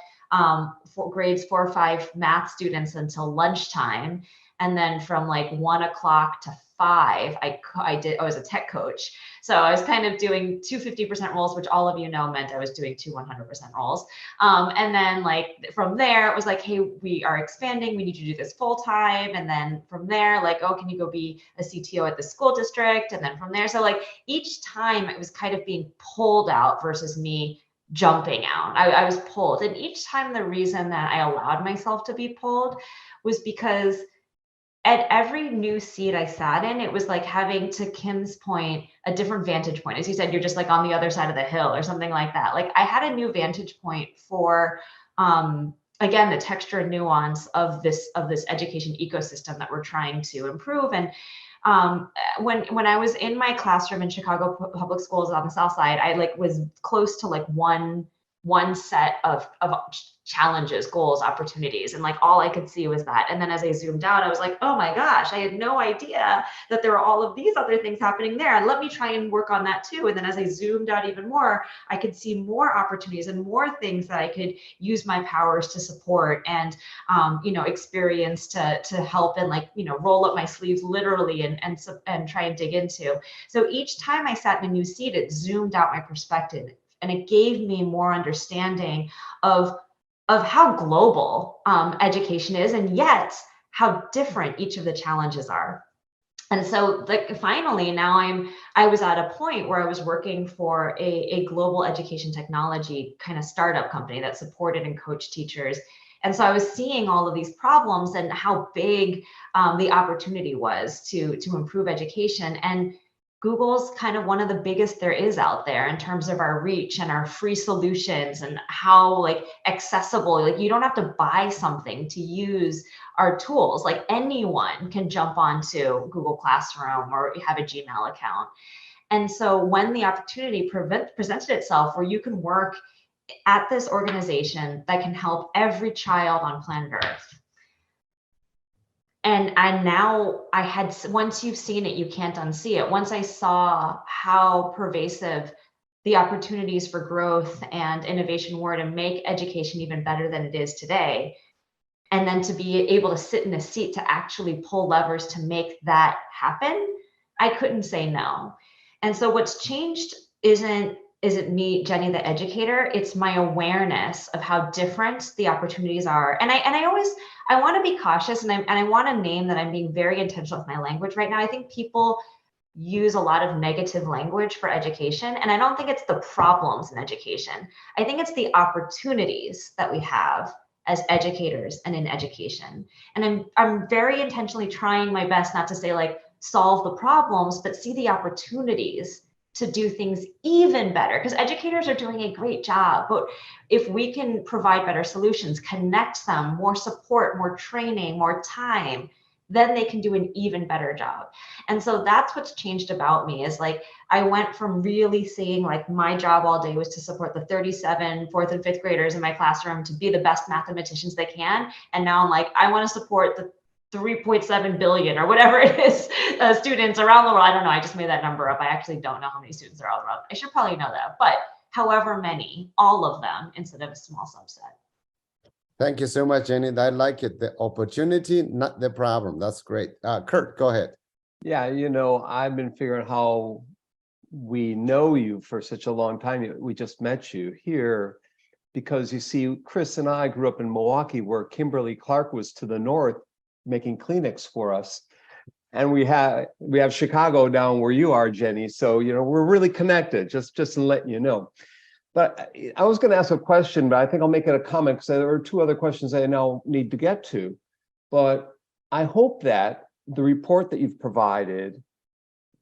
for grades 4 or 5 math students until lunchtime. And then from like 1 o'clock to 5, I was a tech coach. So I was kind of doing 2 50% roles, which all of you know meant I was doing 2 100% roles. And then like from there, it was like, hey, we are expanding. We need you to do this full time. And then from there, like, oh, can you go be a CTO at the school district? And then from there, so like each time it was kind of being pulled out versus me jumping out. I was pulled. And each time the reason that I allowed myself to be pulled was because at every new seat I sat in, it was like having, to Kim's point, a different vantage point. As you said, you're just like on the other side of the hill or something like that. Like I had a new vantage point for, again, the texture and nuance of this education ecosystem that we're trying to improve. And when I was in my classroom in Chicago Public Schools on the South Side, I like was close to like one set of challenges, goals, opportunities. And like all I could see was that. And then as I zoomed out, I was like, oh my gosh, I had no idea that there were all of these other things happening there. And let me try and work on that too. And then as I zoomed out even more, I could see more opportunities and more things that I could use my powers to support and, experience to help and like, roll up my sleeves literally and try and dig into. So each time I sat in a new seat, it zoomed out my perspective. And it gave me more understanding of how global education is, and yet how different each of the challenges are. And so like finally now I was at a point where I was working for a global education technology kind of startup company that supported and coached teachers. And so I was seeing all of these problems and how big the opportunity was to improve education. And Google's kind of one of the biggest there is out there in terms of our reach and our free solutions and how like accessible, like you don't have to buy something to use our tools. Like anyone can jump onto Google Classroom or have a Gmail account. And so when the opportunity presented itself where you can work at this organization that can help every child on planet Earth, and now I had, once you've seen it, you can't unsee it. Once I saw how pervasive the opportunities for growth and innovation were to make education even better than it is today, and then to be able to sit in a seat to actually pull levers to make that happen, I couldn't say no. And so what's changed isn't me, Jennie, the educator, it's my awareness of how different the opportunities are. And I want to be cautious, and I want to name that I'm being very intentional with my language right now. I think people use a lot of negative language for education, and I don't think it's the problems in education. I think it's the opportunities that we have as educators and in education. And I'm very intentionally trying my best not to say like solve the problems, but see the opportunities to do things even better, because educators are doing a great job. But if we can provide better solutions, connect them, more support, more training, more time, then they can do an even better job. And so that's what's changed about me, is like I went from really seeing like my job all day was to support the 37 fourth and fifth graders in my classroom to be the best mathematicians they can. And now I'm like, I want to support the 3.7 billion or whatever it is students around the world. I don't know. I just made that number up. I actually don't know how many students are all around. I should probably know that, but however many, all of them instead of a small subset. Thank you so much, Jennie. I like it. The opportunity, not the problem. That's great. Kurt, go ahead. Yeah, I've been figuring how we know you for such a long time. We just met you here because you see, Chris and I grew up in Milwaukee, where Kimberly Clark was to the north making Kleenex for us. And we have Chicago down where you are, Jennie. So, we're really connected, just to let you know. But I was going to ask a question, but I think I'll make it a comment because there are two other questions I now need to get to. But I hope that the report that you've provided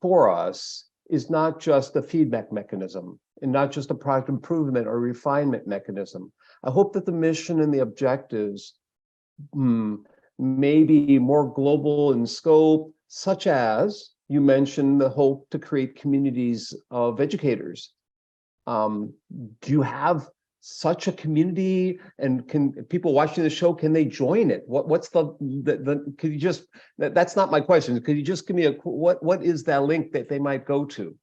for us is not just a feedback mechanism and not just a product improvement or refinement mechanism. I hope that the mission and the objectives may be more global in scope, such as you mentioned the hope to create communities of educators. Do you have such a community, and can people watching the show, can they join it? What's the could you just, that's not my question. Could you just give me what is that link that they might go to?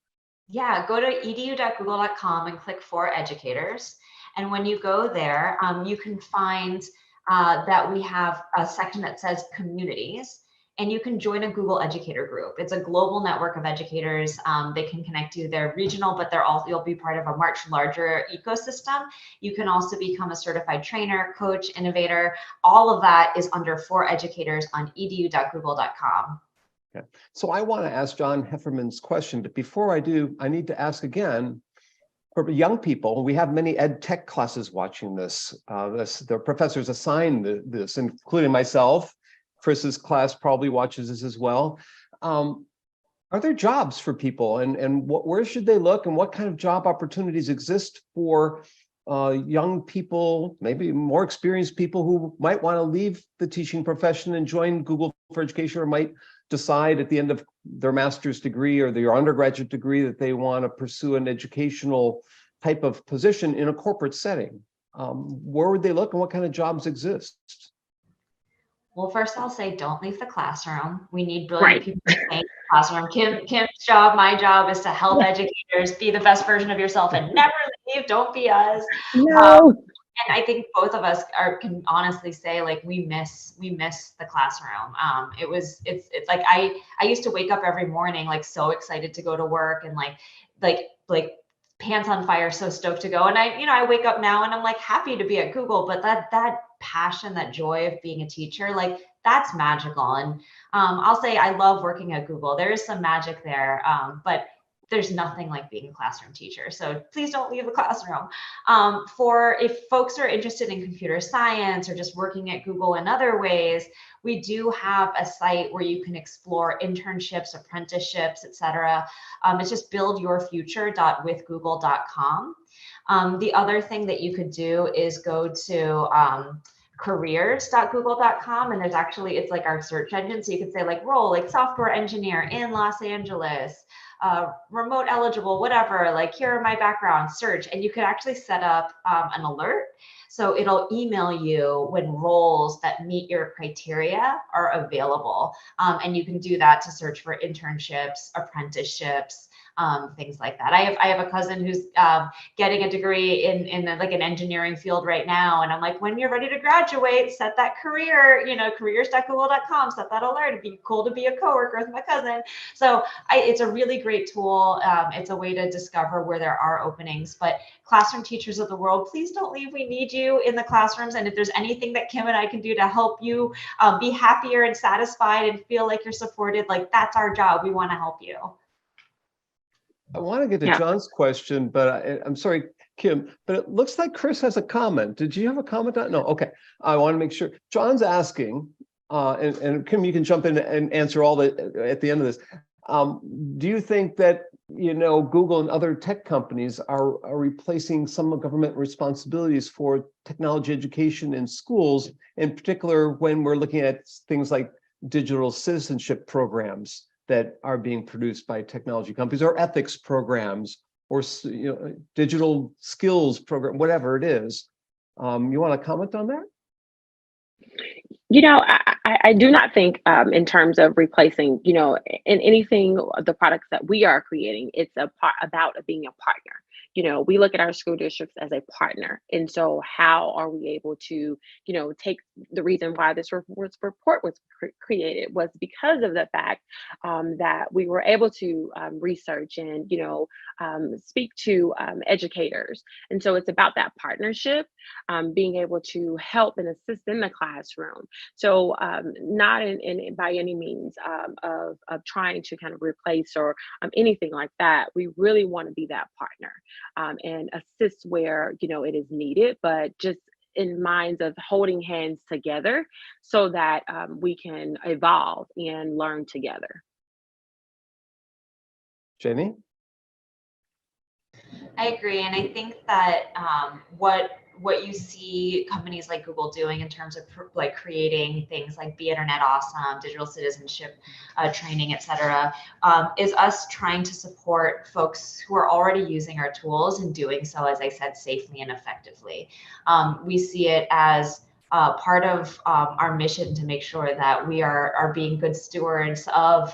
Yeah, go to edu.google.com and click for educators. And when you go there, you can find that we have a section that says communities, and you can join a Google Educator group. It's a global network of educators. They can connect to their regional, but you'll be part of a much larger ecosystem. You can also become a certified trainer, coach, innovator. All of that is under For Educators on edu.google.com. Okay. So I want to ask John Hefferman's question, but before I do, I need to ask again, for young people, we have many ed tech classes watching this. The professors assigned this, including myself. Chris's class probably watches this as well. Are there jobs for people, and where should they look, and what kind of job opportunities exist for young people, maybe more experienced people who might want to leave the teaching profession and join Google for Education, or might decide at the end of their master's degree or their undergraduate degree that they want to pursue an educational type of position in a corporate setting? Where would they look, and what kind of jobs exist? Well, first I'll say, don't leave the classroom. We need brilliant people in the classroom. Kim's job, my job is to help educators be the best version of yourself and never leave. Don't be us. No. And I think both of us can honestly say, like, we miss the classroom. It's like I used to wake up every morning like so excited to go to work and like pants on fire, so stoked to go. And I wake up now and I'm like happy to be at Google, but that passion, that joy of being a teacher, like that's magical. And I'll say I love working at Google. There is some magic there, but there's nothing like being a classroom teacher. So please don't leave the classroom. For if folks are interested in computer science or just working at Google in other ways, we do have a site where you can explore internships, apprenticeships, etc. It's just buildyourfuture.withgoogle.com. The other thing that you could do is go to careers.google.com, and there's actually, it's like our search engine. So you could say like role, like software engineer in Los Angeles, remote eligible, whatever, like here are my background, search, and you could actually set up an alert. So it'll email you when roles that meet your criteria are available. And you can do that to search for internships, apprenticeships, things like that. I have a cousin who's getting a degree in like an engineering field right now. And I'm like, when you're ready to graduate, set that career, careers.google.com, set that alert. It'd be cool to be a coworker with my cousin. So it's a really great tool. It's a way to discover where there are openings. But classroom teachers of the world, please don't leave. We need you in the classrooms. And if there's anything that Kim and I can do to help you be happier and satisfied and feel like you're supported, like that's our job. We want to help you. I want to get to John's question, but I'm sorry, Kim, but it looks like Chris has a comment. Did you have a comment on? No, okay. I want to make sure. John's asking, and Kim, you can jump in and answer all at the end of this. Do you think that, Google and other tech companies are replacing some of government responsibilities for technology education in schools, in particular when we're looking at things like digital citizenship programs that are being produced by technology companies, or ethics programs, or digital skills program, whatever it is? You want to comment on that? I do not think in terms of replacing, in anything, the products that we are creating, it's about being a partner. We look at our school districts as a partner. And so how are we able to, take the reason why this report was created was because of the fact that we were able to research and, speak to educators. And so it's about that partnership, being able to help and assist in the classroom. So not in by any means of trying to kind of replace or anything like that. We really want to be that partner and assist where it is needed, but just in minds of holding hands together so that we can evolve and learn together. Jennie? I agree. And I think that what you see companies like Google doing in terms of like creating things like Be Internet Awesome, digital citizenship training, et cetera, is us trying to support folks who are already using our tools and doing so, as I said, safely and effectively. We see it as part of our mission to make sure that we are being good stewards of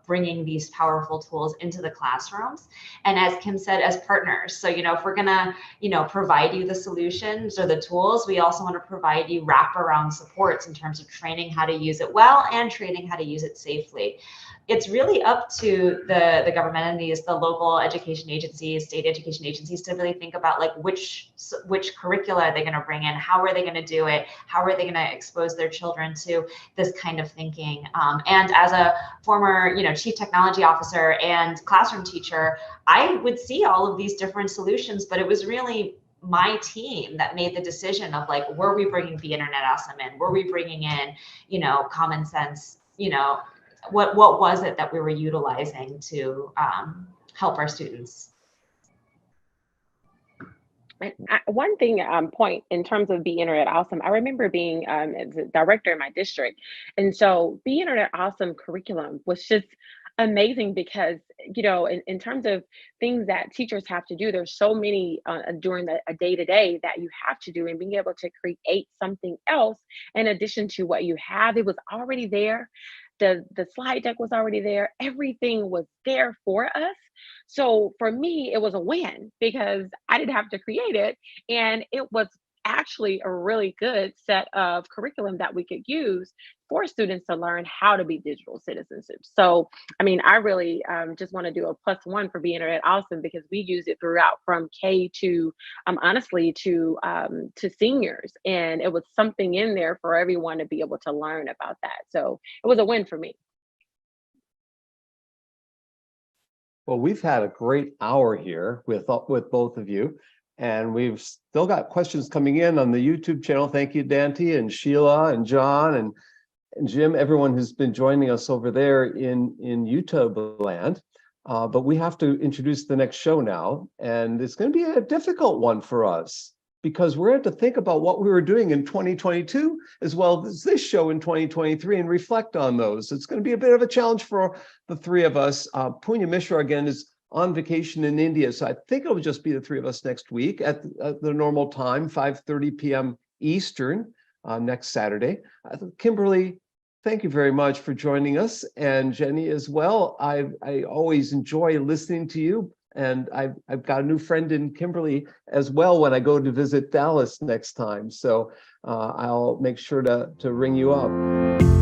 bringing these powerful tools into the classrooms. And as Kim said, as partners. So, if we're gonna, provide you the solutions or the tools, we also want to provide you wraparound supports in terms of training how to use it well and training how to use it safely. It's really up to the government entities, the local education agencies, state education agencies, to really think about like which curricula are they going to bring in, how are they going to do it, how are they going to expose their children to this kind of thinking. And as a former, chief technology officer and classroom teacher, I would see all of these different solutions, but it was really my team that made the decision of like, were we bringing Be Internet Awesome in? Were we bringing in, common sense, what was it that we were utilizing to help our students? One thing, point in terms of Be Internet Awesome, I remember being as a director in my district. And so Be Internet Awesome curriculum was just amazing because, in terms of things that teachers have to do, there's so many during a day-to-day that you have to do, and being able to create something else in addition to what you have, it was already there. The slide deck was already there. Everything was there for us. So for me, it was a win because I didn't have to create it, and it was actually a really good set of curriculum that we could use for students to learn how to be digital citizens. So, I mean, I really just want to do a +1 for Be Internet Awesome, because we use it throughout from K to honestly to seniors, and it was something in there for everyone to be able to learn about that. So it was a win for me. Well, we've had a great hour here with both of you, and we've still got questions coming in on the YouTube channel. Thank you, Dante and Sheila and John and Jim, everyone who's been joining us over there in YouTube land. But we have to introduce the next show now, and it's going to be a difficult one for us because we're going to think about what we were doing in 2022 as well as this show in 2023 and reflect on those. It's going to be a bit of a challenge for the three of us. Punya Mishra again is on vacation in India, so I think it'll just be the three of us next week at the normal time, 5:30 p.m. Eastern next Saturday. Kimberly, thank you very much for joining us, and Jennie as well. I always enjoy listening to you. And I've got a new friend in Kimberly as well when I go to visit Dallas next time. So I'll make sure to ring you up.